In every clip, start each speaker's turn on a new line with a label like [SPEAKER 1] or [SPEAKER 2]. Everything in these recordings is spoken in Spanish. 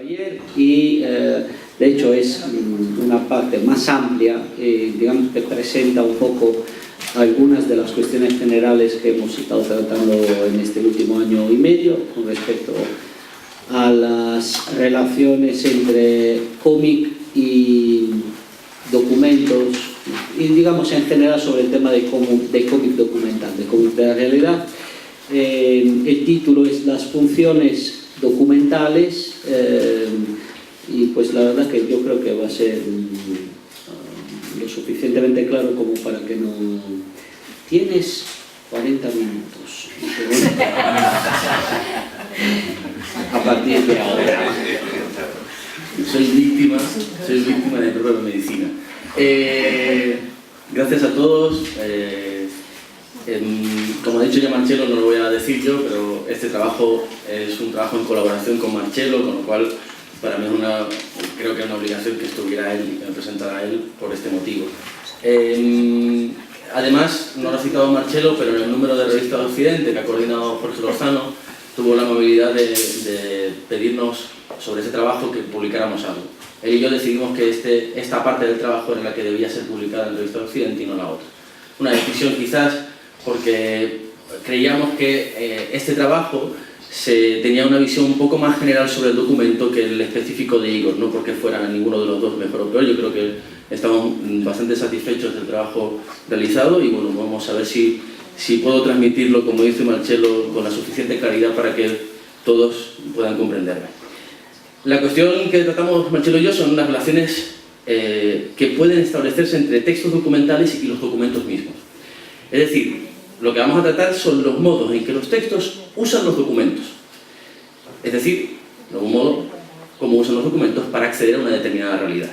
[SPEAKER 1] ayer y de hecho es una parte más amplia, digamos que presenta un poco algunas de las cuestiones generales que hemos estado tratando en este último año y medio con respecto a las relaciones entre cómic y documentos y digamos en general sobre el tema de cómic documental, de cómic de la realidad. El título es Las funciones documentales y pues la verdad que yo creo que va a ser lo suficientemente claro como para que no... Tienes 40 minutos. A partir de ahora.
[SPEAKER 2] Soy víctima de mi propia medicina. Gracias a todos. Como ha dicho ya Marcelo, no lo voy a decir yo, pero este trabajo es un trabajo en colaboración con Marcelo, con lo cual para mí creo que es una obligación que estuviera él y que me presentara él por este motivo. Además, no lo ha citado Marcelo, pero en el número de Revista de Occidente que ha coordinado Jorge Lozano, tuvo la amabilidad de pedirnos sobre ese trabajo que publicáramos algo. Él y yo decidimos que esta parte del trabajo era la que debía ser publicada en Revista de Occidente y no la otra. Una decisión quizás porque creíamos que este trabajo tenía una visión un poco más general sobre el documento que el específico de Igor, no porque fuera ninguno de los dos mejor o peor. Yo creo que estamos bastante satisfechos del trabajo realizado y bueno, vamos a ver si puedo transmitirlo, como dice Marcelo, con la suficiente claridad para que todos puedan comprenderme. La cuestión que tratamos Marcelo y yo son las relaciones que pueden establecerse entre textos documentales y los documentos mismos. Es decir, lo que vamos a tratar son los modos en que los textos usan los documentos. Es decir, de algún modo, cómo usan los documentos para acceder a una determinada realidad.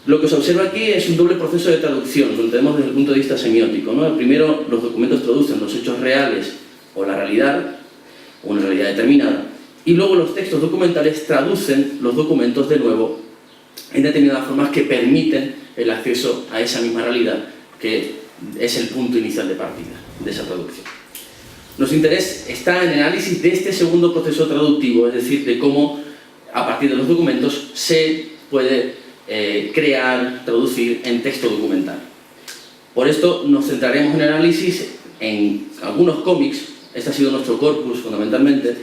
[SPEAKER 2] Lo que se observa aquí es un doble proceso de traducción, lo entendemos desde el punto de vista semiótico, ¿no? Primero, los documentos traducen los hechos reales o la realidad, o una realidad determinada, y luego los textos documentales traducen los documentos de nuevo en determinadas formas que permiten el acceso a esa misma realidad que es el punto inicial de partida de esa traducción. Nuestro interés está en el análisis de este segundo proceso traductivo, es decir, de cómo a partir de los documentos se puede crear, traducir en texto documental. Por esto nos centraremos en el análisis en algunos cómics, este ha sido nuestro corpus fundamentalmente,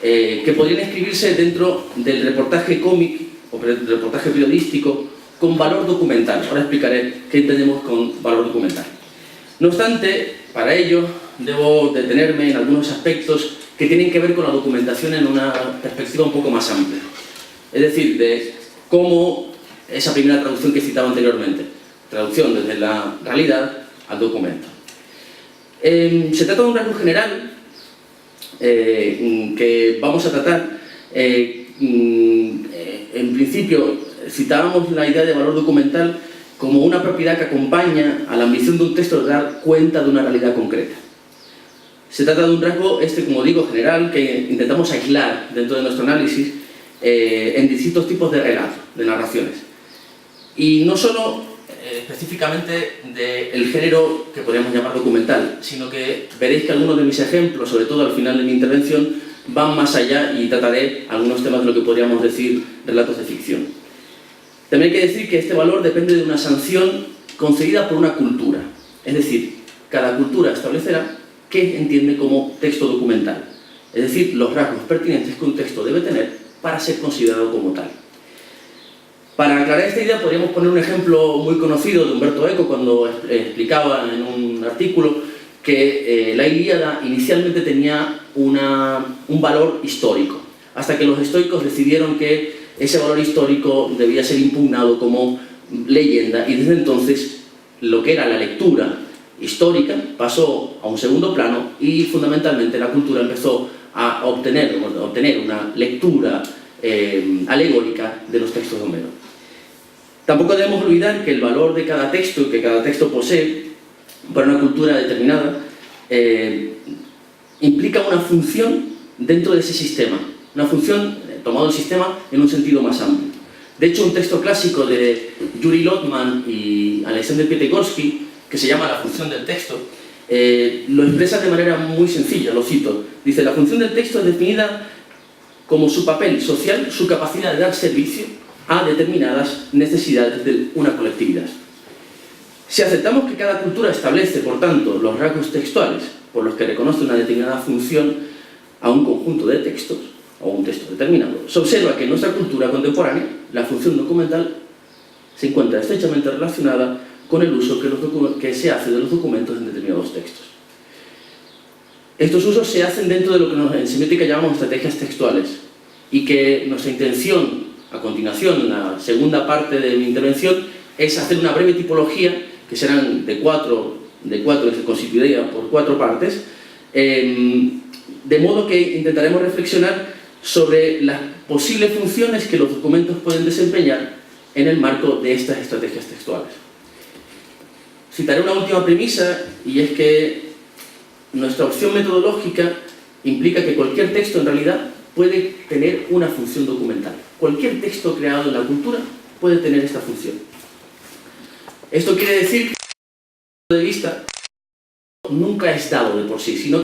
[SPEAKER 2] que podrían escribirse dentro del reportaje cómic o reportaje periodístico con valor documental. Ahora explicaré qué entendemos con valor documental. No obstante, para ello debo detenerme en algunos aspectos que tienen que ver con la documentación en una perspectiva un poco más amplia. Es decir, de cómo esa primera traducción que he citado anteriormente, traducción desde la realidad al documento. Se trata de un rasgo general que vamos a tratar. En principio, citábamos la idea de valor documental como una propiedad que acompaña a la ambición de un texto de dar cuenta de una realidad concreta. Se trata de un rasgo, como digo, general, que intentamos aislar dentro de nuestro análisis en distintos tipos de relatos, de narraciones. Y no solo específicamente del género que podríamos llamar documental, sino que veréis que algunos de mis ejemplos, sobre todo al final de mi intervención, van más allá y trataré algunos temas de lo que podríamos decir relatos de ficción. También hay que decir que este valor depende de una sanción concedida por una cultura. Es decir, cada cultura establecerá qué entiende como texto documental. Es decir, los rasgos pertinentes que un texto debe tener para ser considerado como tal. Para aclarar esta idea podríamos poner un ejemplo muy conocido de Umberto Eco cuando explicaba en un artículo que la Ilíada inicialmente tenía un valor histórico, hasta que los estoicos decidieron que ese valor histórico debía ser impugnado como leyenda y desde entonces lo que era la lectura histórica pasó a un segundo plano y fundamentalmente la cultura empezó a obtener una lectura alegórica de los textos de Homero. Tampoco debemos olvidar que el valor de cada texto que cada texto posee para una cultura determinada implica una función dentro de ese sistema, una función tomado el sistema en un sentido más amplio. De hecho, un texto clásico de Yuri Lotman y Alexander Piatigorsky, que se llama La función del texto, lo expresa de manera muy sencilla, lo cito. Dice, la función del texto es definida como su papel social, su capacidad de dar servicio a determinadas necesidades de una colectividad. Si aceptamos que cada cultura establece, por tanto, los rasgos textuales por los que reconoce una determinada función a un conjunto de textos, o un texto determinado, se observa que en nuestra cultura contemporánea la función documental se encuentra estrechamente relacionada con el uso que se hace de los documentos en determinados textos. Estos usos se hacen dentro de lo que en semiótica llamamos estrategias textuales, y que nuestra intención, a continuación, en la segunda parte de mi intervención, es hacer una breve tipología, que serán de cuatro, que se constituiría por 4 partes, de modo que intentaremos reflexionar sobre las posibles funciones que los documentos pueden desempeñar en el marco de estas estrategias textuales. Citaré una última premisa, y es que nuestra opción metodológica implica que cualquier texto en realidad puede tener una función documental. Cualquier texto creado en la cultura puede tener esta función. Esto quiere decir que el punto de vista nunca es dado de por sí, sino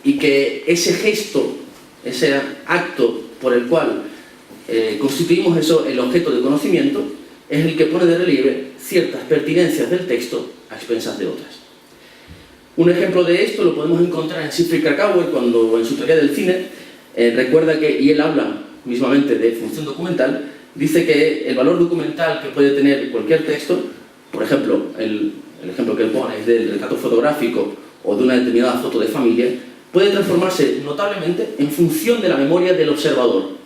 [SPEAKER 2] y que ese gesto, ese acto por el cual constituimos eso, el objeto de conocimiento, es el que pone de relieve ciertas pertinencias del texto a expensas de otras. Un ejemplo de esto lo podemos encontrar en Siegfried Kracauer, cuando en su teoría del cine recuerda que, y él habla mismamente de función documental, dice que el valor documental que puede tener cualquier texto, por ejemplo, el ejemplo que él pone es del retrato fotográfico o de una determinada foto de familia, puede transformarse notablemente en función de la memoria del observador.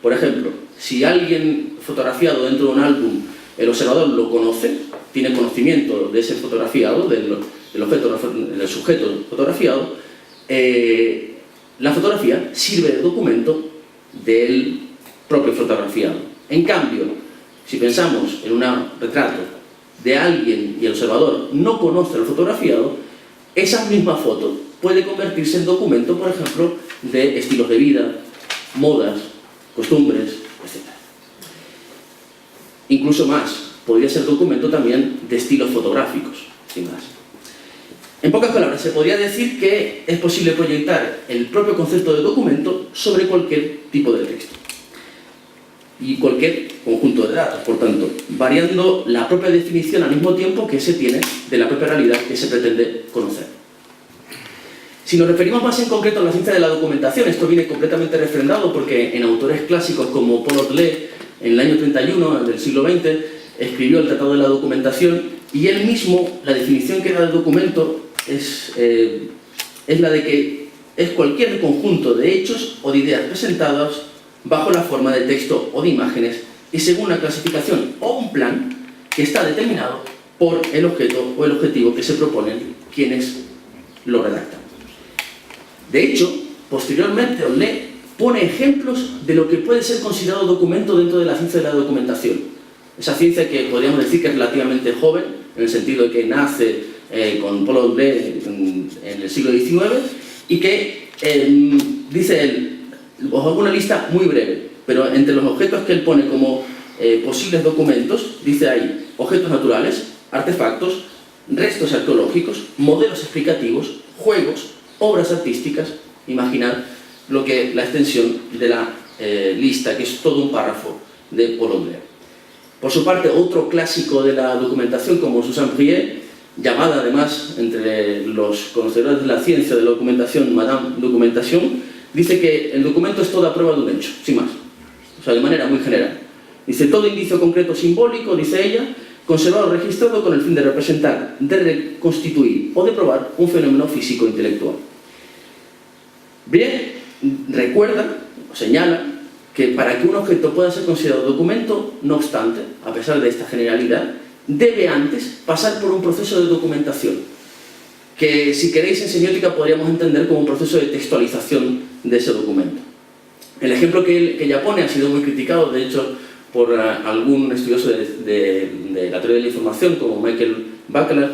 [SPEAKER 2] Por ejemplo, si alguien fotografiado dentro de un álbum, el observador lo conoce, tiene conocimiento de ese fotografiado, del sujeto fotografiado, la fotografía sirve de documento del propio fotografiado. En cambio, si pensamos en un retrato de alguien y el observador no conoce al fotografiado, esa misma foto puede convertirse en documento, por ejemplo, de estilos de vida, modas, costumbres, etc. Incluso más, podría ser documento también de estilos fotográficos, sin más. En pocas palabras, se podría decir que es posible proyectar el propio concepto de documento sobre cualquier tipo de texto y cualquier conjunto de datos, por tanto, variando la propia definición al mismo tiempo que se tiene de la propia realidad que se pretende conocer. Si nos referimos más en concreto a la ciencia de la documentación, esto viene completamente refrendado porque en autores clásicos como Paul Otlet, en el año 31 del siglo XX, escribió el Tratado de la Documentación, y él mismo, la definición que da de documento es la de que es cualquier conjunto de hechos o de ideas presentados bajo la forma de texto o de imágenes y según una clasificación o un plan que está determinado por el objeto o el objetivo que se proponen quienes lo redactan. De hecho, posteriormente Otlet pone ejemplos de lo que puede ser considerado documento dentro de la ciencia de la documentación. Esa ciencia que podríamos decir que es relativamente joven, en el sentido de que nace con Paul Otlet en el siglo XIX, y que, dice él, os hago una lista muy breve, pero entre los objetos que él pone como posibles documentos, dice ahí objetos naturales, artefactos, restos arqueológicos, modelos explicativos, juegos, obras artísticas. Imaginad la extensión de la lista, que es todo un párrafo de Paul Otlet. Por su parte, otro clásico de la documentación como Susan Brier, llamada además entre los conocedores de la ciencia de la documentación Madame Documentation, dice que el documento es toda prueba de un hecho, sin más, o sea, de manera muy general. Dice, todo indicio concreto simbólico, dice ella, conservado o registrado con el fin de representar, de reconstituir o de probar un fenómeno físico intelectual. Brier recuerda, o señala, que para que un objeto pueda ser considerado documento, no obstante, a pesar de esta generalidad, debe antes pasar por un proceso de documentación, que si queréis en semiótica podríamos entender como un proceso de textualización de ese documento. El ejemplo que ella pone ha sido muy criticado, de hecho, por algún estudioso de la teoría de la información, como Michael Buckler,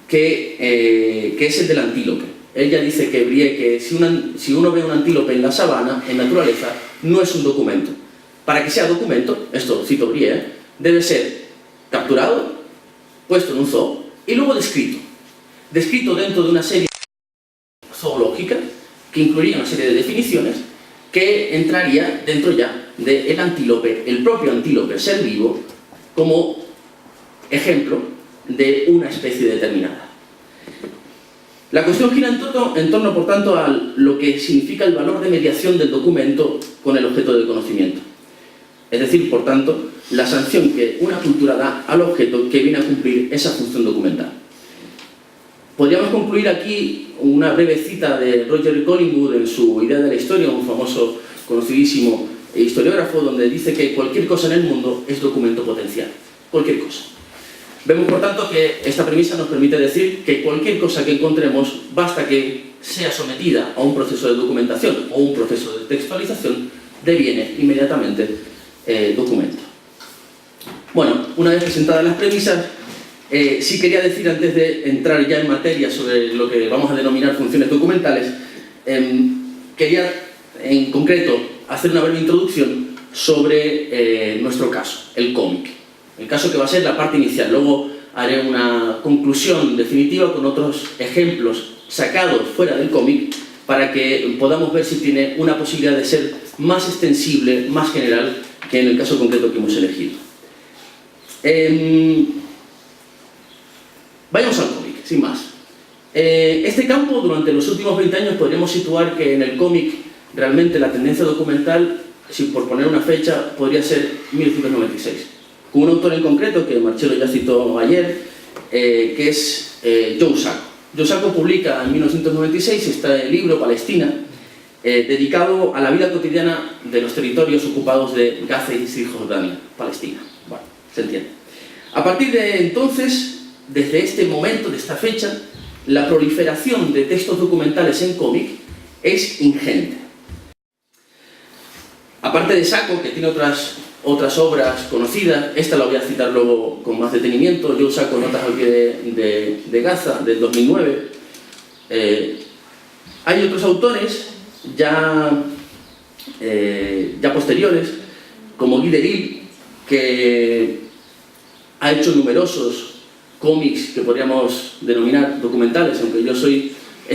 [SPEAKER 2] que es el del antílope. Ella dice que Brier, que si uno ve un antílope en la sabana, en naturaleza, no es un documento. Para que sea documento, esto cito Brier, debe ser capturado, puesto en un zoo y luego descrito. Descrito dentro de una serie zoológica que incluiría una serie de definiciones que entraría dentro ya del antílope, el propio antílope ser vivo, como ejemplo de una especie determinada. La cuestión gira en torno, por tanto, a lo que significa el valor de mediación del documento con el objeto del conocimiento. Es decir, por tanto, la sanción que una cultura da al objeto que viene a cumplir esa función documental. Podríamos concluir aquí una breve cita de Roger Collingwood en su Idea de la Historia, un famoso, conocidísimo historiógrafo, donde dice que cualquier cosa en el mundo es documento potencial. Cualquier cosa. Vemos, por tanto, que esta premisa nos permite decir que cualquier cosa que encontremos, basta que sea sometida a un proceso de documentación o un proceso de textualización, deviene inmediatamente documento. Bueno, una vez presentadas las premisas, sí quería decir, antes de entrar ya en materia sobre lo que vamos a denominar funciones documentales, quería en concreto hacer una breve introducción sobre nuestro caso, el cómic. El caso que va a ser la parte inicial. Luego haré una conclusión definitiva con otros ejemplos sacados fuera del cómic para que podamos ver si tiene una posibilidad de ser más extensible, más general que en el caso concreto que hemos elegido. Vayamos al cómic, sin más. Este campo, durante los últimos 20 años, podríamos situar que en el cómic realmente la tendencia documental, si por poner una fecha, podría ser 1996. Con un autor en concreto, que Marcelo ya citó ayer, que es Joe Sacco. Joe Sacco publica en 1996 este libro, Palestina, dedicado a la vida cotidiana de los territorios ocupados de Gaza y Cisjordania, Palestina. Bueno, se entiende. A partir de entonces, desde este momento, de esta fecha, la proliferación de textos documentales en cómic es ingente. Aparte de Sacco, que tiene otras obras conocidas, esta la voy a citar luego con más detenimiento. Yo saco Notas al pie de Gaza, del 2009. Hay otros autores ya posteriores, como Guy Delisle, que ha hecho numerosos cómics que podríamos denominar documentales, aunque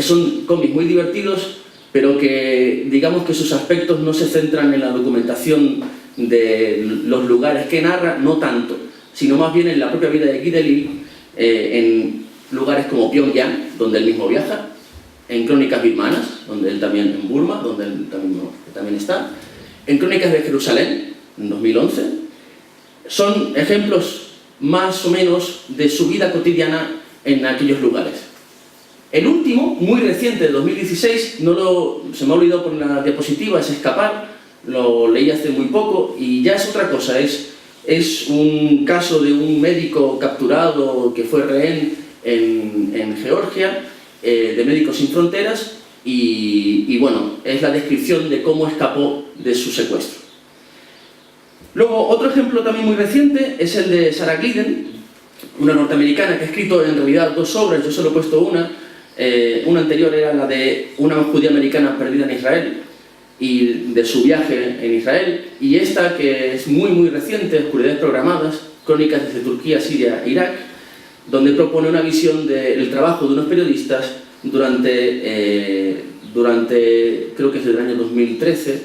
[SPEAKER 2] son cómics muy divertidos, pero que digamos que sus aspectos no se centran en la documentación de los lugares que narra, no tanto, sino más bien en la propia vida de Guy Delisle, en lugares como Pyongyang, donde él mismo viaja, en Crónicas birmanas, donde él también, en Burma, donde él también está, en Crónicas de Jerusalén, en 2011. Son ejemplos más o menos de su vida cotidiana en aquellos lugares. El último, muy reciente, de 2016, se me ha olvidado poner la diapositiva, es Escapar, lo leí hace muy poco y ya es otra cosa, es un caso de un médico capturado que fue rehén en Georgia, de Médicos Sin Fronteras, y bueno, es la descripción de cómo escapó de su secuestro. Luego, otro ejemplo también muy reciente es el de Sarah Glidden, una norteamericana que ha escrito en realidad 2 obras, yo solo he puesto una. Una anterior era la de una judía americana perdida en Israel y de su viaje en Israel, y esta, que es muy reciente, Oscuridades Programadas, Crónicas desde Turquía, Siria e Irak, donde propone una visión del trabajo de unos periodistas durante creo que es del año 2013,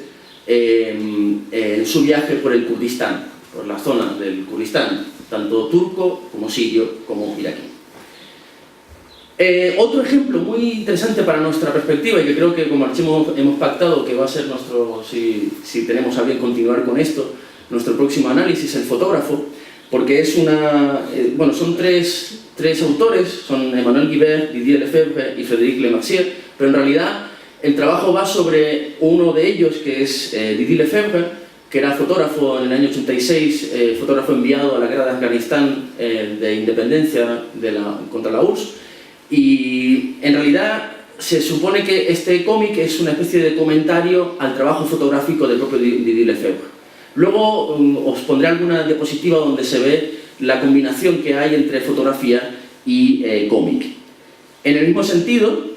[SPEAKER 2] en su viaje por el Kurdistán, por la zona del Kurdistán, tanto turco como sirio como iraquí. Otro ejemplo muy interesante para nuestra perspectiva, y que creo que como archivo hemos pactado que va a ser nuestro, si tenemos a bien continuar con esto, nuestro próximo análisis, el fotógrafo, porque es son tres autores, son Emmanuel Guibert, Didier Lefebvre y Frédéric Lemercier, pero en realidad el trabajo va sobre uno de ellos, que es Didier Lefebvre, que era fotógrafo en el año 86, fotógrafo enviado a la guerra de Afganistán de independencia contra la URSS, y en realidad se supone que este cómic es una especie de comentario al trabajo fotográfico del propio Didier Lefebvre. Luego os pondré alguna diapositiva donde se ve la combinación que hay entre fotografía y cómic. En el mismo sentido,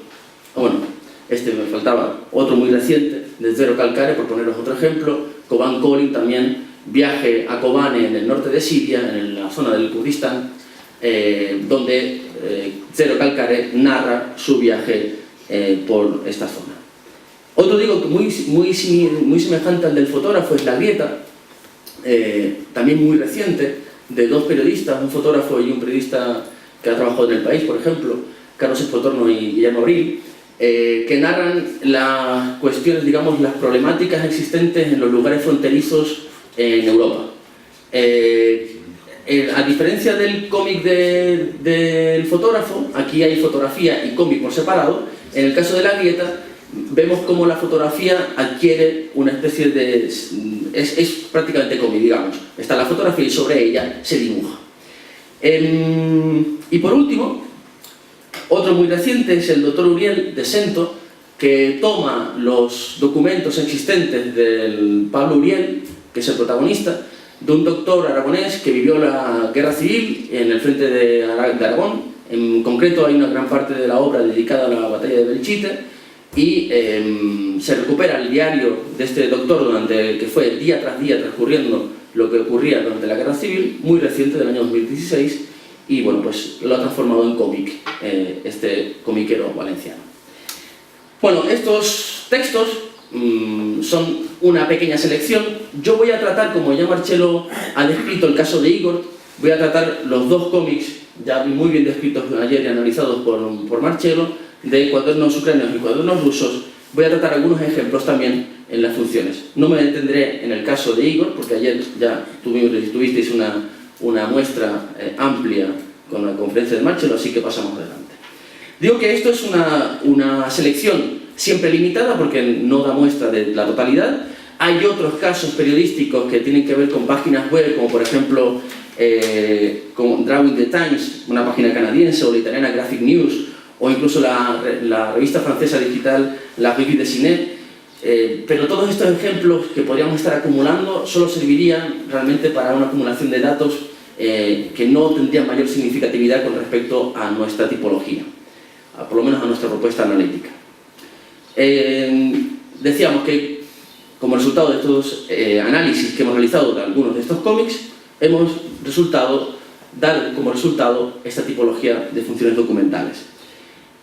[SPEAKER 2] me faltaba otro muy reciente, de Zero Calcare, por poneros otro ejemplo, Koban Collin también, viaje a Kobane en el norte de Siria, en la zona del Kurdistán, donde Zero Calcare narra su viaje por esta zona. Otro digo muy semejante al del fotógrafo es La Grieta, también muy reciente, de dos periodistas, un fotógrafo y un periodista que ha trabajado en El País, por ejemplo, Carlos Espotorno y Guillermo Abril, que narran las cuestiones, digamos, las problemáticas existentes en los lugares fronterizos en Europa. A diferencia del cómic del fotógrafo, aquí hay fotografía y cómic por separado. En el caso de La Grieta, vemos cómo la fotografía adquiere una especie de... es prácticamente cómic, digamos. Está la fotografía y sobre ella se dibuja. Y por último, otro muy reciente es el doctor Uriel de Sento, que toma los documentos existentes del Pablo Uriel, que es el protagonista, de un doctor aragonés que vivió la guerra civil en el frente de Aragón. En concreto hay una gran parte de la obra dedicada a la batalla de Belchite, y se recupera el diario de este doctor que fue día tras día transcurriendo lo que ocurría durante la guerra civil, muy reciente, del año 2016, y bueno, pues lo ha transformado en cómic, este comiquero valenciano. Bueno, estos textos son una pequeña selección. Yo voy a tratar, como ya Marcelo ha descrito el caso de Igor, voy a tratar los dos cómics ya muy bien descritos ayer y analizados por Marcelo, de cuadernos ucranianos y cuadernos rusos. Voy a tratar algunos ejemplos también en las funciones. No me detendré en el caso de Igor, porque ayer ya tuvisteis una muestra amplia con la conferencia de Marcelo, así que pasamos adelante. Digo que esto es una selección siempre limitada porque no da muestra de la totalidad. Hay otros casos periodísticos que tienen que ver con páginas web, como por ejemplo como Drawing the Times, una página canadiense, o la italiana Graphic News, o incluso la revista francesa digital La Revue de Ciné. Pero todos estos ejemplos que podríamos estar acumulando solo servirían realmente para una acumulación de datos que no tendrían mayor significatividad con respecto a nuestra tipología, por lo menos a nuestra propuesta analítica. Decíamos que como resultado de estos análisis que hemos realizado de algunos de estos cómics, hemos dar como resultado esta tipología de funciones documentales.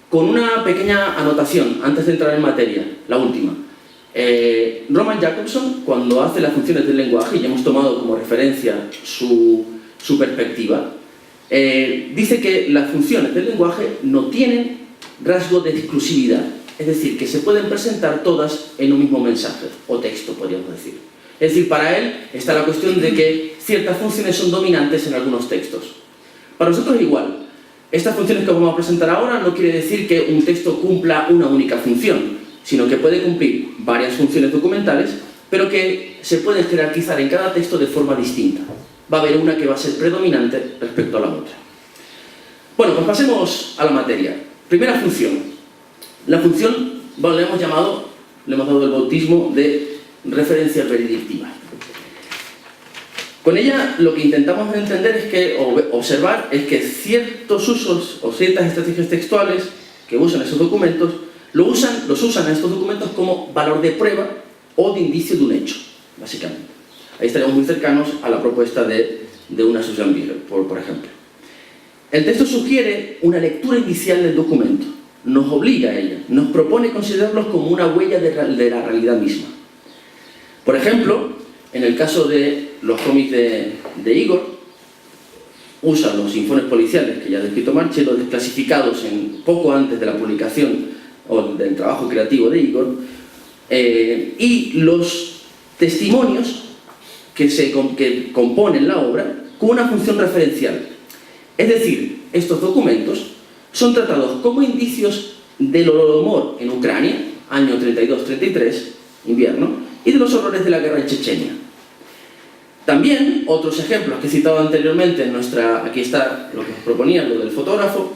[SPEAKER 2] Con una pequeña anotación, antes de entrar en materia, la última. Roman Jakobson, cuando hace las funciones del lenguaje, y hemos tomado como referencia su perspectiva, dice que las funciones del lenguaje no tienen rasgo de exclusividad, es decir, que se pueden presentar todas en un mismo mensaje, o texto, podríamos decir. Es decir, para él está la cuestión de que ciertas funciones son dominantes en algunos textos. Para nosotros igual. Estas funciones que vamos a presentar ahora no quiere decir que un texto cumpla una única función, sino que puede cumplir varias funciones documentales, pero que se pueden jerarquizar en cada texto de forma distinta. Va a haber una que va a ser predominante respecto a la otra. Bueno, pues pasemos a la materia. Primera función. La función, bueno, le hemos dado el bautismo de referencia predictiva. Con ella lo que intentamos entender observar es que ciertos usos o ciertas estrategias textuales que usan esos documentos los usan a estos documentos como valor de prueba o de indicio de un hecho, básicamente. Ahí estaríamos muy cercanos a la propuesta de una Susan Bieler, por ejemplo. El texto sugiere una lectura inicial del documento, nos obliga a ella, nos propone considerarlos como una huella de la realidad misma. Por ejemplo, en el caso de los cómics de Igor, usan los informes policiales que ya ha descrito Marcelo, desclasificados poco antes de la publicación o del trabajo creativo de Igor, y los testimonios que componen la obra con una función referencial. Es decir, estos documentos son tratados como indicios del Holodomor en Ucrania, año 32-33, invierno, y de los horrores de la guerra en Chechenia. También, otros ejemplos que he citado anteriormente, aquí está lo que os proponía, lo del fotógrafo,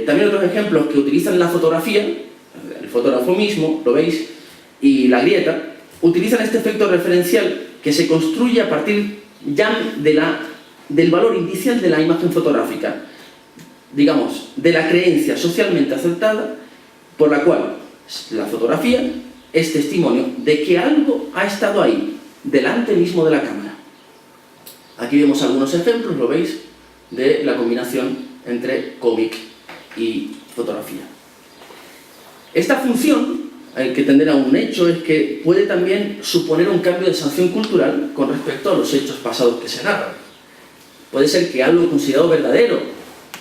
[SPEAKER 2] también otros ejemplos que utilizan la fotografía, el fotógrafo mismo, lo veis, y La Grieta, utilizan este efecto referencial que se construye a partir ya del valor inicial de la imagen fotográfica, digamos, de la creencia socialmente aceptada por la cual la fotografía es testimonio de que algo ha estado ahí, delante mismo de la cámara. Aquí vemos algunos ejemplos, lo veis, de la combinación entre cómic y fotografía. Esta función que tender a un hecho es que puede también suponer un cambio de sanción cultural con respecto a los hechos pasados que se narran. Puede ser que algo considerado verdadero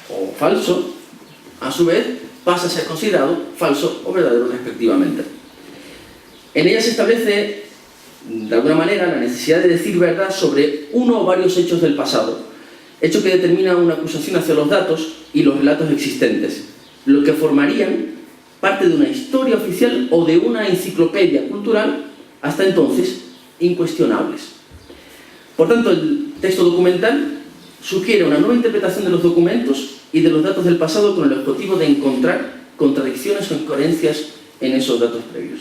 [SPEAKER 2] o falso, a su vez, pasa a ser considerado falso o verdadero respectivamente. En ella se establece, de alguna manera, la necesidad de decir verdad sobre uno o varios hechos del pasado, hecho que determina una acusación hacia los datos y los relatos existentes, lo que formarían parte de una historia oficial o de una enciclopedia cultural, hasta entonces incuestionables. Por tanto, el texto documental sugiere una nueva interpretación de los documentos y de los datos del pasado con el objetivo de encontrar contradicciones o incoherencias en esos datos previos.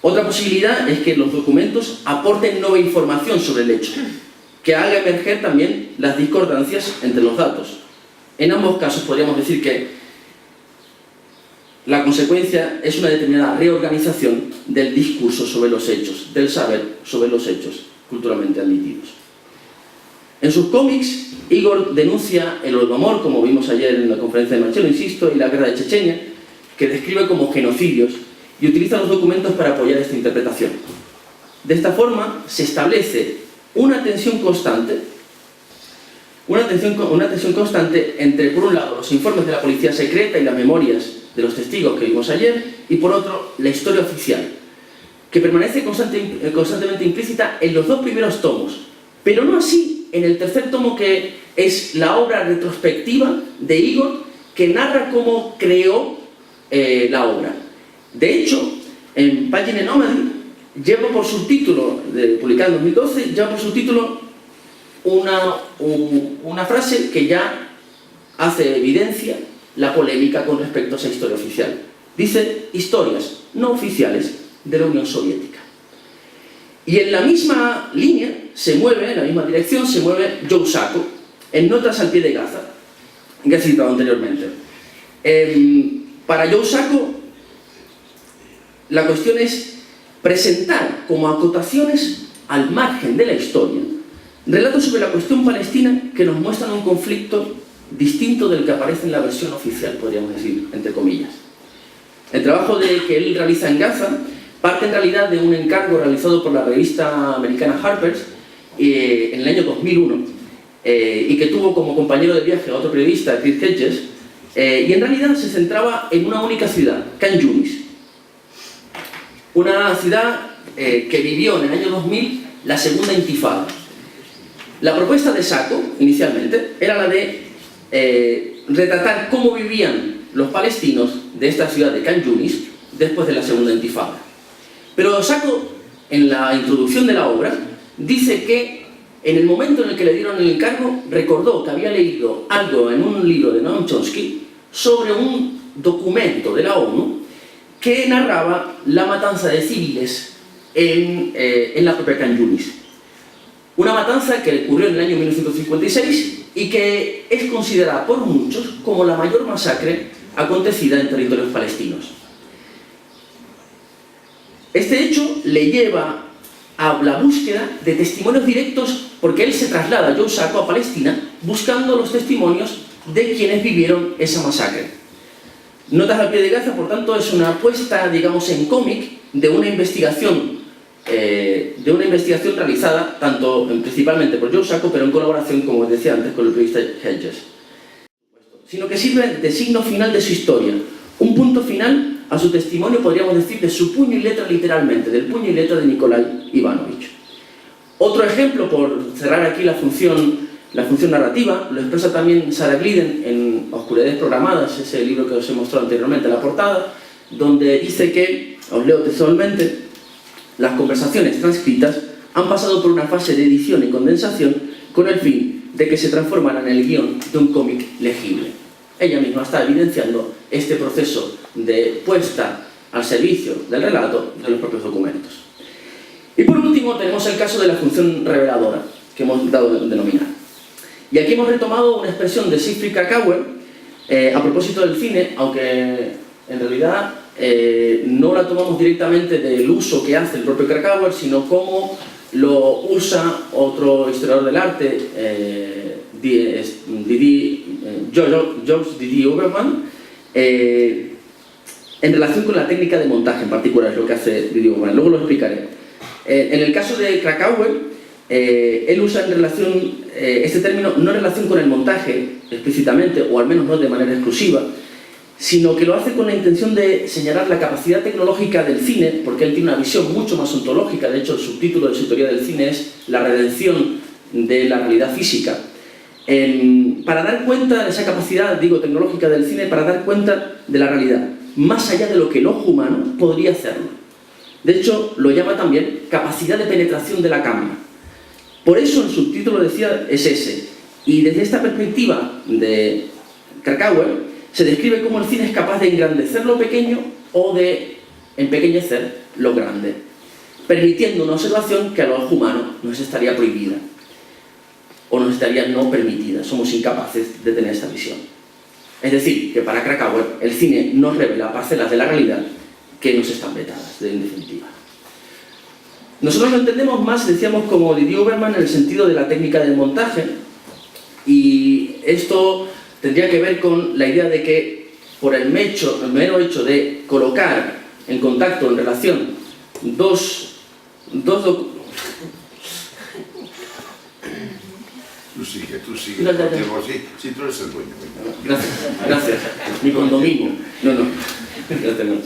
[SPEAKER 2] Otra posibilidad es que los documentos aporten nueva información sobre el hecho, que haga emerger también las discordancias entre los datos. En ambos casos podríamos decir que la consecuencia es una determinada reorganización del discurso sobre los hechos, del saber sobre los hechos culturalmente admitidos. En sus cómics, Igor denuncia el Holodomor, como vimos ayer en la conferencia de Marcelo, insisto, y la guerra de Chechenia, que describe como genocidios, y utiliza los documentos para apoyar esta interpretación. De esta forma, se establece una tensión constante entre, por un lado, los informes de la policía secreta y las memorias de los testigos que vimos ayer, y por otro, la historia oficial, que permanece constantemente implícita en los dos primeros tomos, pero no así en el tercer tomo, que es la obra retrospectiva de Igor, que narra cómo creó la obra. De hecho, en Página Nomadi lleva por subtítulo, publicado en 2012, lleva por subtítulo una frase que ya hace evidencia la polémica con respecto a esa historia oficial. Dice: historias no oficiales de la Unión Soviética. Y en la misma línea se mueve, en la misma dirección se mueve Joe Sacco, en Notas al pie de Gaza, que he citado anteriormente. Para Joe Sacco, la cuestión es presentar como acotaciones al margen de la historia relatos sobre la cuestión palestina que nos muestran un conflicto distinto del que aparece en la versión oficial, podríamos decir, entre comillas. El trabajo que él realiza en Gaza parte en realidad de un encargo realizado por la revista americana Harper's en el año 2001 y que tuvo como compañero de viaje a otro periodista, Chris Hedges, y en realidad se centraba en una única ciudad, Khan Yunis, una ciudad que vivió en el año 2000 la segunda intifada. La propuesta de Sacco, inicialmente, era la de retratar cómo vivían los palestinos de esta ciudad de Khan Yunis después de la segunda intifada. Pero Sacco, en la introducción de la obra, dice que en el momento en el que le dieron el encargo, recordó que había leído algo en un libro de Noam Chomsky sobre un documento de la ONU que narraba la matanza de civiles en la propia Khan Yunis. Una matanza que ocurrió en el año 1956 y que es considerada por muchos como la mayor masacre acontecida en territorios palestinos. Este hecho le lleva a la búsqueda de testimonios directos, porque él se traslada, Joe Sacco, a Palestina buscando los testimonios de quienes vivieron esa masacre. Notas al pie de Gaza, por tanto, es una apuesta, digamos, en cómic de una investigación realizada principalmente por Joe Sacco, pero en colaboración, como decía antes, con el periodista Hedges, sino que sirve de signo final de su historia, un punto final a su testimonio, podríamos decir, de su puño y letra, literalmente, del puño y letra de Nikolai Ivanovich. Otro ejemplo, por cerrar aquí la función narrativa, lo expresa también Sarah Glidden en Oscuridades Programadas, ese libro que os he mostrado anteriormente en la portada, donde dice que, os leo textualmente: las conversaciones transcritas han pasado por una fase de edición y condensación con el fin de que se transformaran en el guión de un cómic legible. Ella misma está evidenciando este proceso de puesta al servicio del relato de los propios documentos. Y por último tenemos el caso de la función reveladora, que hemos dado a denominar. Y aquí hemos retomado una expresión de Siegfried Kracauer a propósito del cine, aunque en realidad no la tomamos directamente del uso que hace el propio Kracauer, sino cómo lo usa otro historiador del arte, Georges Didi Huberman, en relación con la técnica de montaje en particular, es lo que hace Didier Uberman. Luego lo explicaré. En el caso de Krakauer, él usa en relación, este término no en relación con el montaje explícitamente, o al menos no de manera exclusiva, sino que lo hace con la intención de señalar la capacidad tecnológica del cine, porque él tiene una visión mucho más ontológica. De hecho, el subtítulo de su teoría del cine es La redención de la realidad física. Para dar cuenta de esa capacidad, digo, tecnológica del cine, para dar cuenta de la realidad, más allá de lo que el ojo humano podría hacerlo. De hecho, lo llama también capacidad de penetración de la cámara. Por eso el subtítulo, decía, es ese. Y desde esta perspectiva de Krakauer, se describe cómo el cine es capaz de engrandecer lo pequeño o de empequeñecer lo grande, permitiendo una observación que al ojo humano nos estaría prohibida o nos estaría no permitida. Somos incapaces de tener esa visión. Es decir, que para Krakauer el cine nos revela parcelas de la realidad que nos están vetadas, en definitiva. Nosotros lo entendemos más, decíamos, como Didier Uberman, en el sentido de la técnica del montaje, y esto tendría que ver con la idea de que por el mero hecho de colocar en contacto, en relación, dos
[SPEAKER 3] Tú sigue, porque si tú eres el dueño.
[SPEAKER 2] Gracias. Mi condominio. No. Gracias, no.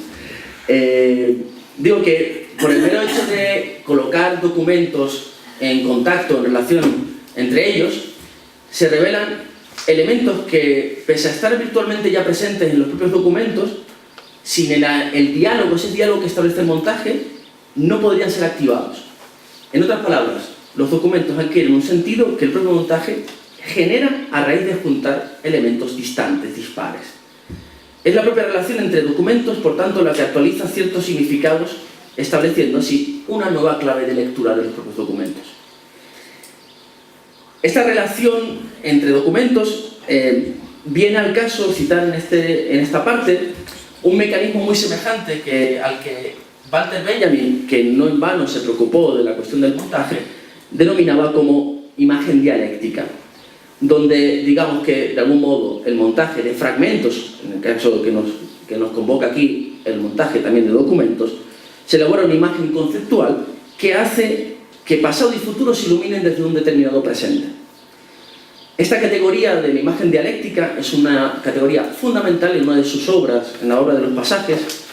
[SPEAKER 2] Digo que por el mero hecho de colocar documentos en contacto, en relación entre ellos, se revelan elementos que, pese a estar virtualmente ya presentes en los propios documentos, sin el diálogo, ese diálogo que establece el montaje, no podrían ser activados. En otras palabras, los documentos adquieren un sentido que el propio montaje genera a raíz de juntar elementos distantes, dispares. Es la propia relación entre documentos, por tanto, la que actualiza ciertos significados, estableciendo así una nueva clave de lectura de los propios documentos. Esta relación entre documentos viene al caso citar en esta parte un mecanismo muy semejante al que Walter Benjamin, que no en vano se preocupó de la cuestión del montaje, denominaba como imagen dialéctica, donde, digamos que de algún modo, el montaje de fragmentos, en el caso que nos convoca aquí, el montaje también de documentos, se elabora una imagen conceptual que hace que pasado y futuro se iluminen desde un determinado presente. Esta categoría de la imagen dialéctica es una categoría fundamental en una de sus obras, en la obra de los pasajes,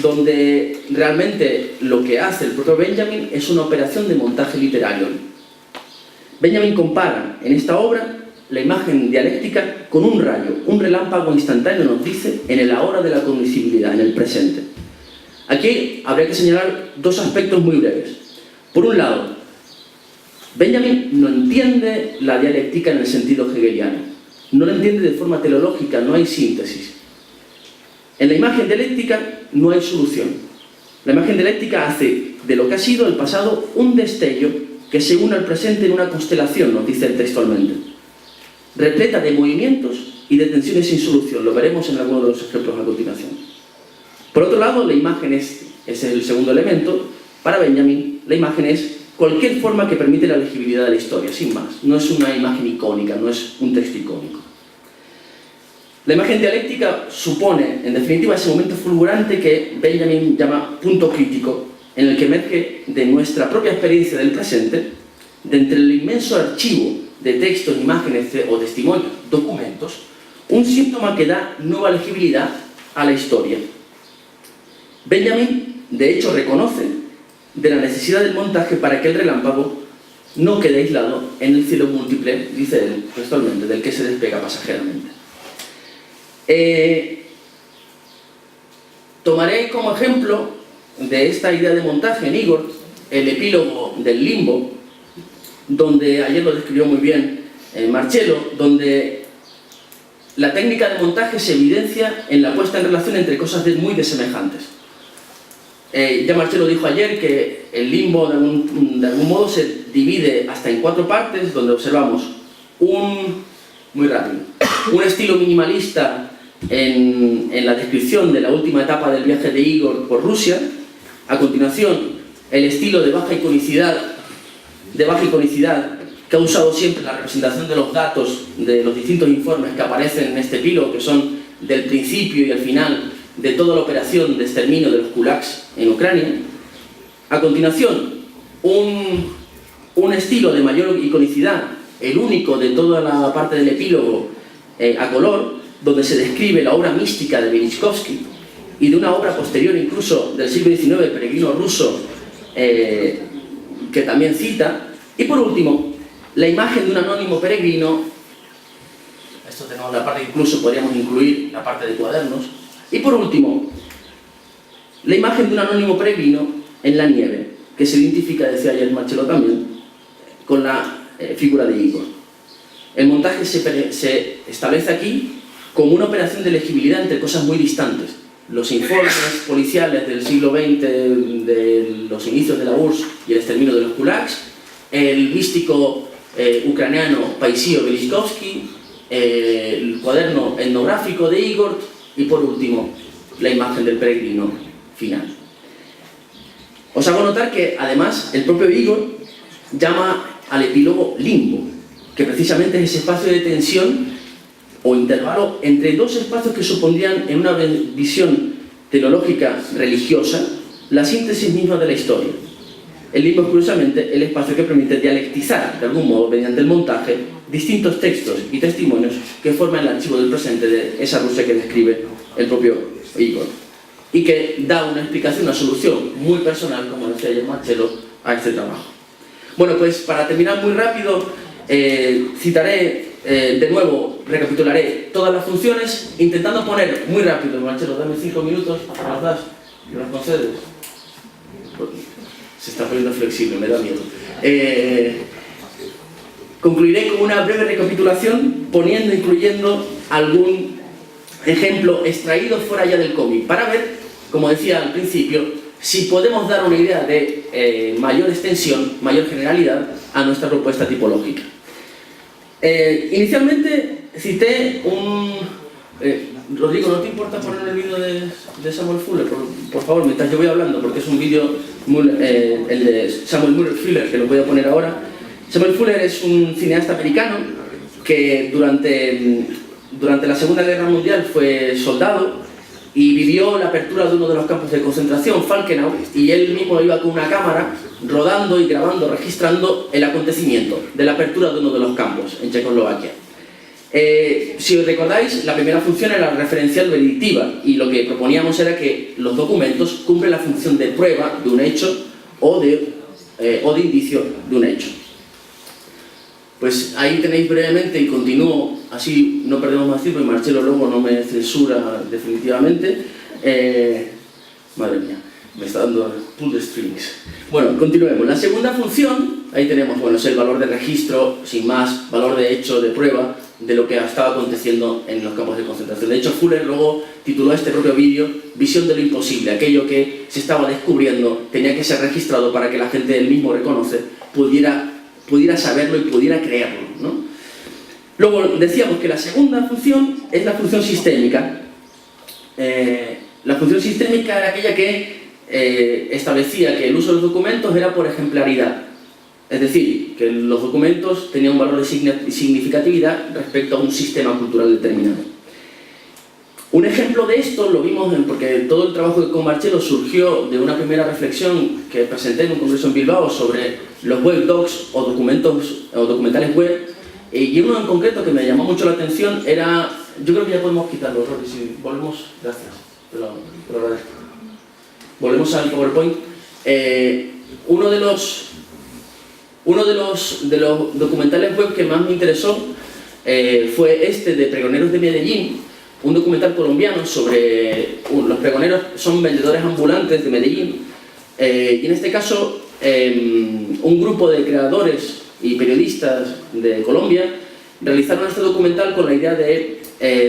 [SPEAKER 2] donde realmente lo que hace el propio Benjamin es una operación de montaje literario. Benjamin compara en esta obra la imagen dialéctica con un rayo, un relámpago instantáneo, nos dice, en el ahora de la cognoscibilidad, en el presente. Aquí habría que señalar dos aspectos muy breves. Por un lado, Benjamin no entiende la dialéctica en el sentido hegeliano. No la entiende de forma teleológica, no hay síntesis. En la imagen dialéctica no hay solución. La imagen dialéctica hace de lo que ha sido el pasado un destello que se une al presente en una constelación, nos dice textualmente, repleta de movimientos y de tensiones sin solución. Lo veremos en alguno de los ejemplos a continuación. Por otro lado, la imagen es el segundo elemento. Para Benjamin, la imagen es cualquier forma que permite la legibilidad de la historia, sin más. No es una imagen icónica, no es un texto icónico. La imagen dialéctica supone, en definitiva, ese momento fulgurante que Benjamin llama punto crítico, en el que emerge de nuestra propia experiencia del presente, de entre el inmenso archivo de textos, imágenes o testimonios, documentos, un síntoma que da nueva legibilidad a la historia. Benjamin, de hecho, reconoce de la necesidad del montaje para que el relámpago no quede aislado en el cielo múltiple, dice él, textualmente, del que se despega pasajeramente. Tomaré como ejemplo de esta idea de montaje en Igor el epílogo del Limbo, donde ayer lo describió muy bien Marcello, donde la técnica de montaje se evidencia en la puesta en relación entre cosas muy desemejantes. Ya Marcello dijo ayer que el Limbo de algún modo se divide hasta en 4 partes, donde observamos muy rápido, un estilo minimalista en la descripción de la última etapa del viaje de Igor por Rusia. A continuación, el estilo de baja iconicidad que ha usado siempre la representación de los datos de los distintos informes que aparecen en este epílogo, que son del principio y el final de toda la operación de exterminio de los kulaks en Ucrania. A continuación, un estilo de mayor iconicidad, el único de toda la parte del epílogo a color, donde se describe la obra mística de Velichkovsky y de una obra posterior incluso del siglo XIX, el peregrino ruso, que también cita. Y por último, la imagen de un anónimo peregrino. Esto tenemos la parte que incluso podríamos incluir la parte de cuadernos. Y por último, la imagen de un anónimo peregrino en la nieve, que se identifica, decía ayer Marcello también, con la figura de Igor. El montaje se establece aquí como una operación de legibilidad entre cosas muy distantes. Los informes policiales del siglo XX, de los inicios de la URSS y el exterminio de los kulaks, el místico ucraniano Paisio Velichkovsky, el cuaderno etnográfico de Igor y por último la imagen del peregrino final. Os hago notar que además el propio Igor llama al epílogo limbo, que precisamente es ese espacio de tensión o intervalo entre dos espacios que supondrían en una visión teológica religiosa la síntesis misma de la historia. El limbo es curiosamente el espacio que permite dialectizar de algún modo mediante el montaje distintos textos y testimonios que forman el archivo del presente de esa Rusia que describe el propio Igor y que da una explicación, una solución muy personal, como decía ayer Marcello, a este trabajo. Bueno, pues para terminar muy rápido, citaré de nuevo, recapitularé todas las funciones, intentando poner muy rápido. Marcello, dame 5 minutos, ¿me las das? ¿Me las concedes? Se está poniendo flexible, me da miedo. Concluiré con una breve recapitulación, incluyendo algún ejemplo extraído fuera ya del cómic, para ver, como decía al principio, si podemos dar una idea de mayor extensión, mayor generalidad a nuestra propuesta tipológica. Inicialmente cité Rodrigo, ¿no te importa poner el vídeo de Samuel Fuller? Por favor, mientras yo voy hablando, porque es un vídeo, el de Samuel Fuller, que lo voy a poner ahora. Samuel Fuller es un cineasta americano que durante la Segunda Guerra Mundial fue soldado y vivió la apertura de uno de los campos de concentración, Falkenau, y él mismo iba con una cámara rodando y grabando, registrando el acontecimiento de la apertura de uno de los campos en Checoslovaquia. Si os recordáis, la primera función era referencial predictiva y lo que proponíamos era que los documentos cumplen la función de prueba de un hecho o de indicio de un hecho. Pues ahí tenéis brevemente, y continúo, así no perdemos más tiempo y Marcello luego no me censura definitivamente. Madre mía, me está dando pull the strings. Bueno, continuemos. La segunda función, ahí tenemos, bueno, es el valor de registro, sin más, valor de hecho, de prueba, de lo que estaba aconteciendo en los campos de concentración. De hecho, Fuller luego tituló este propio vídeo Visión de lo imposible, aquello que se estaba descubriendo tenía que ser registrado para que la gente él mismo reconoce pudiera saberlo y pudiera creerlo, ¿no? Luego decíamos que la segunda función es la función sistémica. La función sistémica era aquella que establecía que el uso de los documentos era por ejemplaridad. Es decir, que los documentos tenían un valor de significatividad respecto a un sistema cultural determinado. Un ejemplo de esto lo vimos porque todo el trabajo con Marcello surgió de una primera reflexión que presenté en un congreso en Bilbao sobre los web docs o documentales web, y uno en concreto que me llamó mucho la atención era, yo creo que ya podemos quitarlo, Rory, si volvemos, gracias, te lo agradezco. Volvemos al PowerPoint. Uno de los documentales web que más me interesó fue este de Pregoneros de Medellín, un documental colombiano sobre los pregoneros, son vendedores ambulantes de Medellín, y en este caso un grupo de creadores y periodistas de Colombia realizaron este documental con la idea de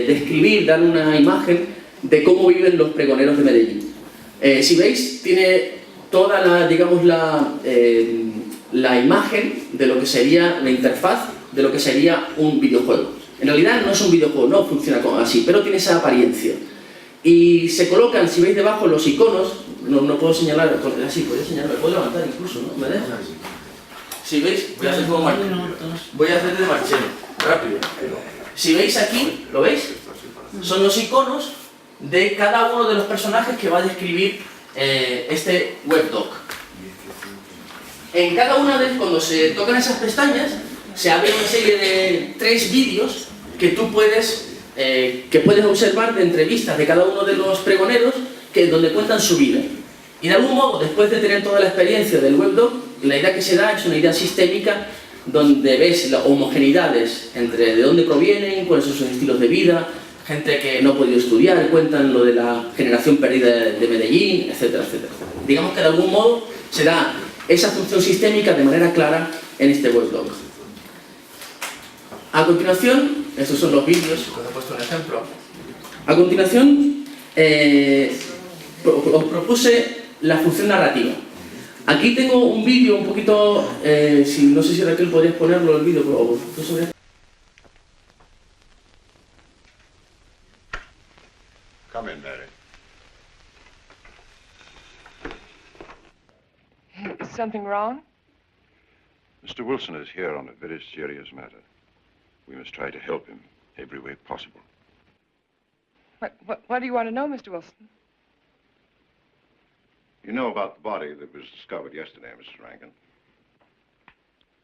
[SPEAKER 2] describir, dar una imagen de cómo viven los pregoneros de Medellín. Si veis, tiene toda la, digamos, la imagen de lo que sería la interfaz de lo que sería un videojuego. En realidad no es un videojuego, no funciona así, pero tiene esa apariencia. Y se colocan, si veis debajo, los iconos, no puedo señalar, así, puedo señalar, me puedo levantar incluso, ¿no? ¿Me dejas? Si veis, voy a hacer como voy a hacer de Marcello, rápido. Si veis aquí, ¿lo veis? Son los iconos de cada uno de los personajes que va a describir este webdoc. En cada una de ellas, cuando se tocan esas pestañas, se abre una serie de 3 vídeos que tú puedes observar de entrevistas de cada uno de los pregoneros donde cuentan su vida. Y de algún modo, después de tener toda la experiencia del webdoc, la idea que se da es una idea sistémica donde ves las homogeneidades entre de dónde provienen, cuáles son sus estilos de vida, gente que no ha podido estudiar, cuentan lo de la generación perdida de Medellín, etcétera, etcétera. Digamos que de algún modo se da esa función sistémica de manera clara en este webdoc. A continuación, estos son los vídeos, os he puesto un ejemplo. A continuación, os propuse la función narrativa. Aquí tengo un vídeo un poquito, no sé si Raquel podrías ponerlo el vídeo, pero tú sabrías.
[SPEAKER 3] Come in, Mary.
[SPEAKER 4] Is something wrong?
[SPEAKER 5] Mr. Wilson is here on a very serious matter. We must try to help him every way possible.
[SPEAKER 4] What do you want to know, Mr. Wilson?
[SPEAKER 5] You know about the body that was discovered yesterday, Mrs. Rankin?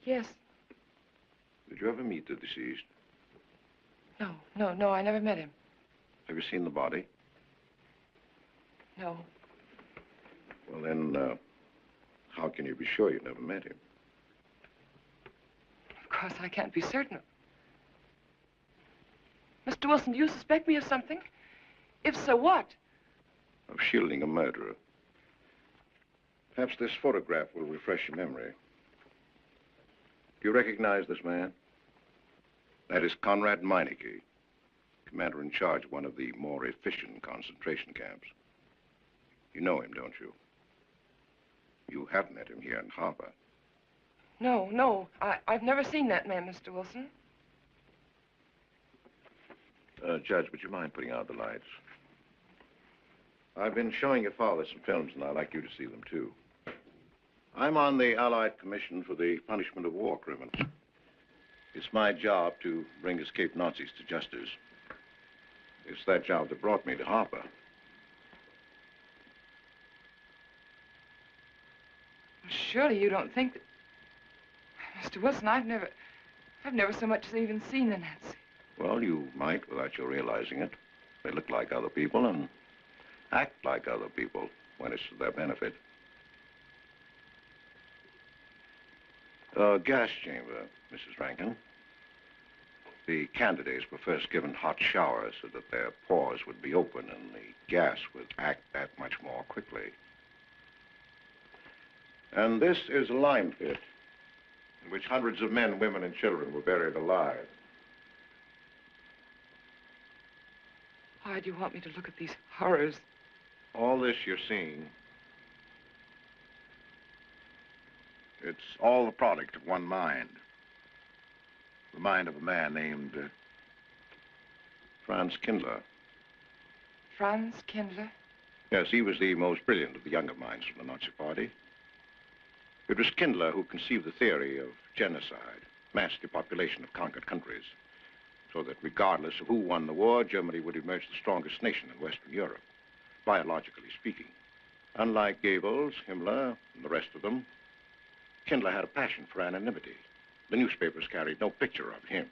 [SPEAKER 4] Yes.
[SPEAKER 5] Did you ever meet the deceased?
[SPEAKER 4] No, I never met him.
[SPEAKER 5] Have you seen the body?
[SPEAKER 4] No.
[SPEAKER 5] Well, then, how can you be sure you never met him?
[SPEAKER 4] Of course, I can't be certain. Mr. Wilson, do you suspect me of something? If so, what?
[SPEAKER 5] Of shielding a murderer. Perhaps this photograph will refresh your memory. Do you recognize this man? That is Conrad Meineke, commander in charge of one of the more efficient concentration camps. You know him, don't you? You have met him here in Harper.
[SPEAKER 4] No. I've never seen that man, Mr. Wilson.
[SPEAKER 5] Judge, would you mind putting out the lights? I've been showing your father some films, and I'd like you to see them, too. I'm on the Allied Commission for the Punishment of War Criminals. It's my job to bring escaped Nazis to justice. It's that job that brought me to Harper.
[SPEAKER 4] Surely you don't think that... Mr. Wilson, I've never so much as even seen the Nazi.
[SPEAKER 5] Well, you might without your realizing it. They look like other people and act like other people when it's to their benefit. A gas chamber, Mrs. Rankin. The candidates were first given hot showers so that their pores would be open and the gas would act that much more quickly. And this is a lime pit in which hundreds of men, women, and children were buried alive.
[SPEAKER 4] Why do you want me to look at these horrors?
[SPEAKER 5] All this you're seeing, it's all the product of one mind. The mind of a man named Franz Kindler.
[SPEAKER 4] Franz Kindler?
[SPEAKER 5] Yes, he was the most brilliant of the younger minds from the Nazi Party. It was Kindler who conceived the theory of genocide, mass depopulation of conquered countries, so that regardless of who won the war, Germany would emerge the strongest nation in Western Europe, biologically speaking. Unlike Goebbels, Himmler, and the rest of them, Kindler had a passion for anonymity. The newspapers carried no picture of him.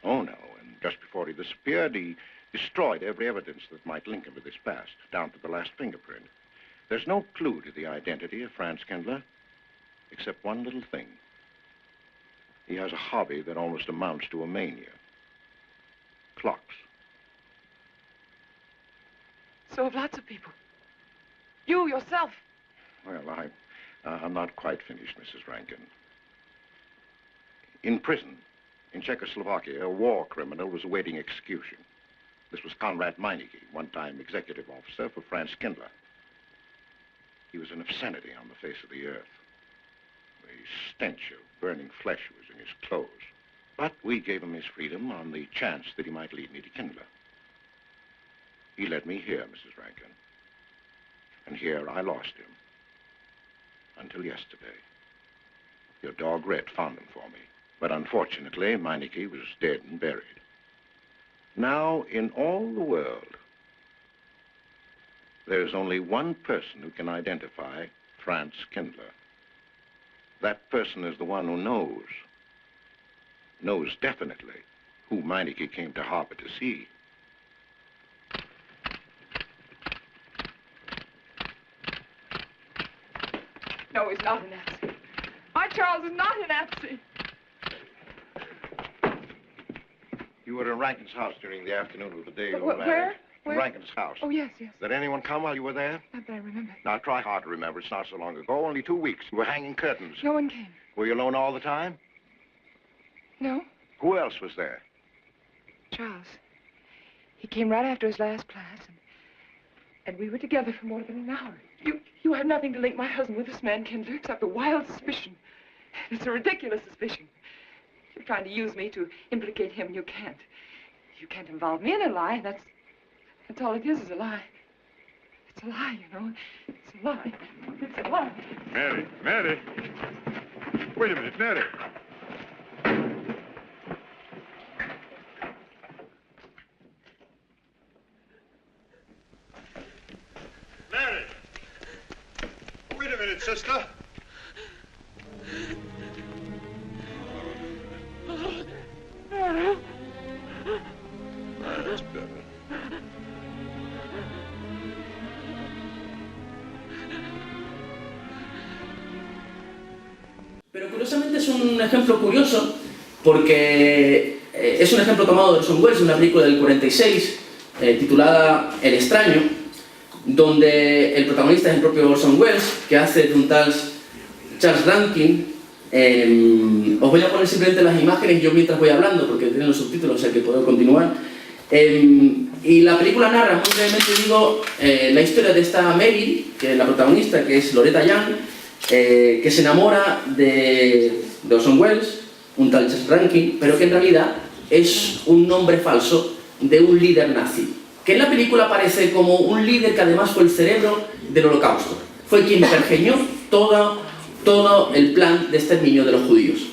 [SPEAKER 5] Oh, no, and just before he disappeared, he destroyed every evidence that might link him with his past, down to the last fingerprint. There's no clue to the identity of Franz Kindler, except one little thing. He has a hobby that almost amounts to a mania. Clocks.
[SPEAKER 4] So have lots of people. You, yourself.
[SPEAKER 5] Well, I'm not quite finished, Mrs. Rankin. In prison, in Czechoslovakia, a war criminal was awaiting execution. This was Conrad Meineke, one-time executive officer for Franz Kindler. He was an obscenity on the face of the earth. The stench of burning flesh was in his clothes. But we gave him his freedom on the chance that he might lead me to Kindler. He led me here, Mrs. Rankin. And here I lost him. Until yesterday. Your dog Red found him for me. But unfortunately, Meineke was dead and buried. Now, in all the world, there's only one person who can identify Franz Kindler. That person is the one who knows definitely who Meineke came to harbor to see.
[SPEAKER 4] No, he's not a Nazi. My Charles is not a Nazi.
[SPEAKER 5] You were in Rankin's house during the afternoon of the day you were
[SPEAKER 4] Where?
[SPEAKER 5] married.
[SPEAKER 4] Where?
[SPEAKER 5] In Rankin's house.
[SPEAKER 4] Oh, yes, yes.
[SPEAKER 5] Did anyone come while you were there?
[SPEAKER 4] Not that I remember.
[SPEAKER 5] Now, try hard to remember. It's not so long ago. Only 2 weeks. You were hanging curtains.
[SPEAKER 4] No one came.
[SPEAKER 5] Were you alone all the time?
[SPEAKER 4] No?
[SPEAKER 5] Who else was there?
[SPEAKER 4] Charles. He came right after his last class, and we were together for more than an hour. You have nothing to link my husband with this man, Kindler, except a wild suspicion. It's a ridiculous suspicion. You're trying to use me to implicate him, and you can't. You can't involve me in a lie. That's all it is a lie. It's a lie, you know. It's a lie. It's a lie.
[SPEAKER 3] Mary, Mary. Wait a minute, Mary. Mary! Wait a minute, sister. That's better.
[SPEAKER 2] Pero curiosamente es un ejemplo curioso porque es un ejemplo tomado de Orson Welles, una película del 46 titulada El extraño, donde el protagonista es el propio Orson Welles, que hace de un tal Charles Rankin. Os voy a poner simplemente las imágenes yo mientras voy hablando, porque tienen los subtítulos, o sea que puedo continuar. Y la película narra, muy brevemente digo, la historia de esta Mary, que es la protagonista, que es Loretta Young, que se enamora de Orson Welles, un tal Charles Rankin, pero que en realidad es un nombre falso de un líder nazi, que en la película aparece como un líder que además fue el cerebro del Holocausto. Fue quien pergeñó todo el plan de exterminio de los judíos.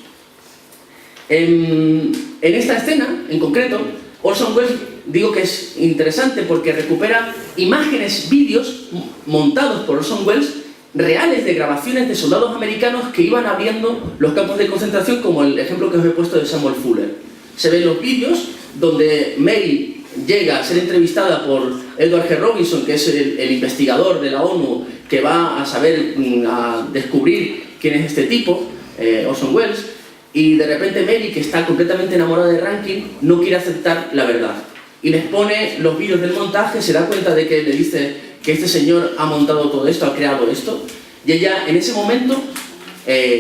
[SPEAKER 2] En esta escena, en concreto, Orson Welles, digo que es interesante porque recupera imágenes, vídeos montados por Orson Welles, reales de grabaciones de soldados americanos que iban abriendo los campos de concentración, como el ejemplo que os he puesto de Samuel Fuller. Se ven los vídeos donde Mary llega a ser entrevistada por Edward G. Robinson, que es el investigador de la ONU, que va a saber, a descubrir quién es este tipo, Orson Welles, y de repente Mary, que está completamente enamorada de Rankin, no quiere aceptar la verdad. Y les pone los vídeos del montaje, se da cuenta de que le dice que este señor ha montado todo esto, ha creado esto, y ella en ese momento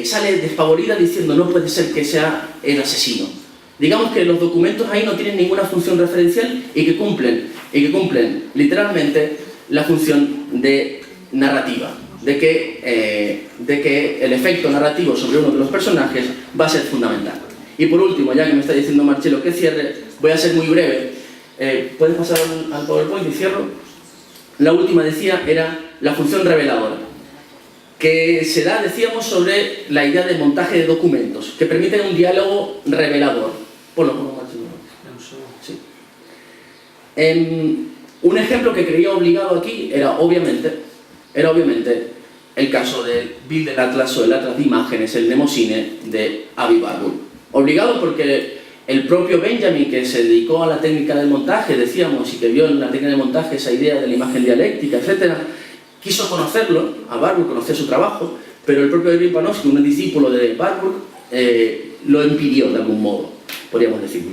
[SPEAKER 2] sale despavorida diciendo no puede ser que sea el asesino. Digamos que los documentos ahí no tienen ninguna función referencial y que cumplen literalmente la función de narrativa, de que el efecto narrativo sobre uno de los personajes va a ser fundamental. Y por último, ya que me está diciendo Marcelo que cierre, voy a ser muy breve. ¿Puedes pasar al PowerPoint y cierro? La última, decía, era la función reveladora, que se da, decíamos, sobre la idea de montaje de documentos, que permiten un diálogo revelador. Ponlo, Marcelo. Sí. Un ejemplo que creía obligado aquí era obviamente el caso del Bill del Atlas o el Atlas de Imágenes, el Mnemosine de Avi Warburg. Obligado porque el propio Benjamin, que se dedicó a la técnica del montaje, decíamos, y que vio en la técnica del montaje esa idea de la imagen dialéctica, etc., quiso conocerlo, a Warburg, conocía su trabajo, pero el propio Erwin Panofsky, un discípulo de Warburg, lo impidió de algún modo, podríamos decir.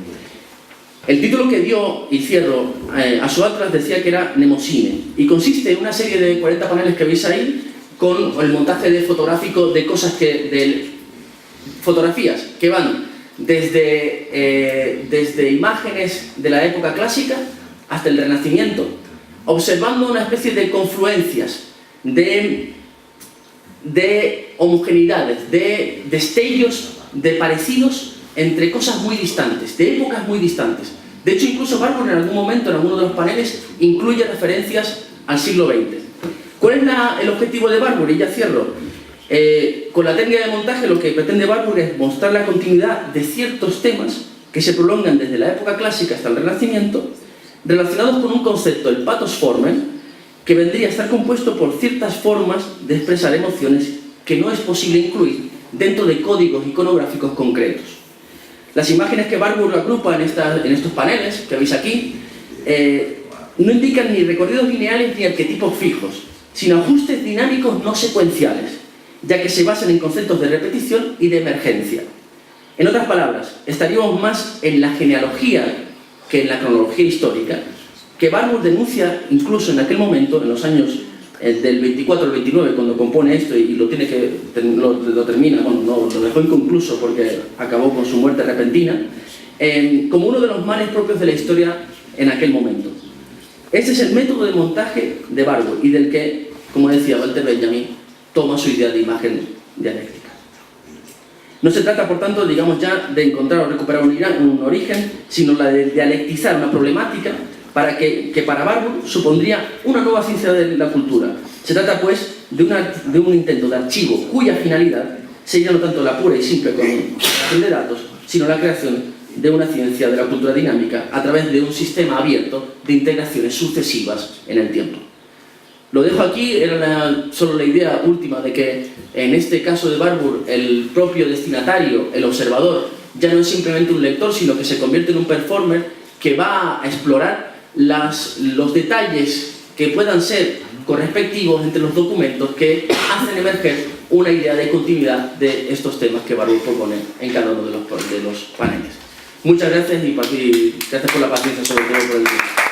[SPEAKER 2] El título que dio, y cierro, a su atlas decía que era Mnemosine, y consiste en una serie de 40 paneles que veis ahí, con el montaje de fotográfico de cosas de fotografías que van desde imágenes de la época clásica hasta el Renacimiento, observando una especie de confluencias, de homogeneidades, de destellos, de parecidos entre cosas muy distantes, de épocas muy distantes. De hecho, incluso Warburg en algún momento, en alguno de los paneles, incluye referencias al siglo XX. ¿Cuál es el objetivo de Warburg? Y ya cierro. Con la técnica de montaje lo que pretende Warburg es mostrar la continuidad de ciertos temas que se prolongan desde la época clásica hasta el Renacimiento, relacionados con un concepto, el pathos formen, que vendría a estar compuesto por ciertas formas de expresar emociones que no es posible incluir dentro de códigos iconográficos concretos. Las imágenes que Warburg agrupa en estos paneles que veis aquí no indican ni recorridos lineales ni arquetipos fijos, sino ajustes dinámicos no secuenciales, ya que se basan en conceptos de repetición y de emergencia. En otras palabras, estaríamos más en la genealogía que en la cronología histórica, que Warburg denuncia incluso en aquel momento, en los años del 24 al 29, cuando compone esto y lo termina, bueno, no, lo dejó inconcluso porque acabó con su muerte repentina, como uno de los males propios de la historia en aquel momento. Este es el método de montaje de Warburg y del que, como decía Walter Benjamin, toma su idea de imagen dialéctica. No se trata, por tanto, digamos ya, de encontrar o recuperar un origen, sino la de dialectizar una problemática que para Warburg supondría una nueva ciencia de la cultura. Se trata, pues, de un intento de archivo cuya finalidad sería no tanto la pura y simple conexión de datos, sino la creación de una ciencia de la cultura dinámica a través de un sistema abierto de integraciones sucesivas en el tiempo. Lo dejo aquí, era solo la idea última de que en este caso de Warburg el propio destinatario, el observador, ya no es simplemente un lector, sino que se convierte en un performer que va a explorar los detalles que puedan ser correspectivos entre los documentos que hacen emerger una idea de continuidad de estos temas que Warburg propone en cada uno de los paneles. Muchas gracias y gracias por la paciencia, sobre todo por el tiempo.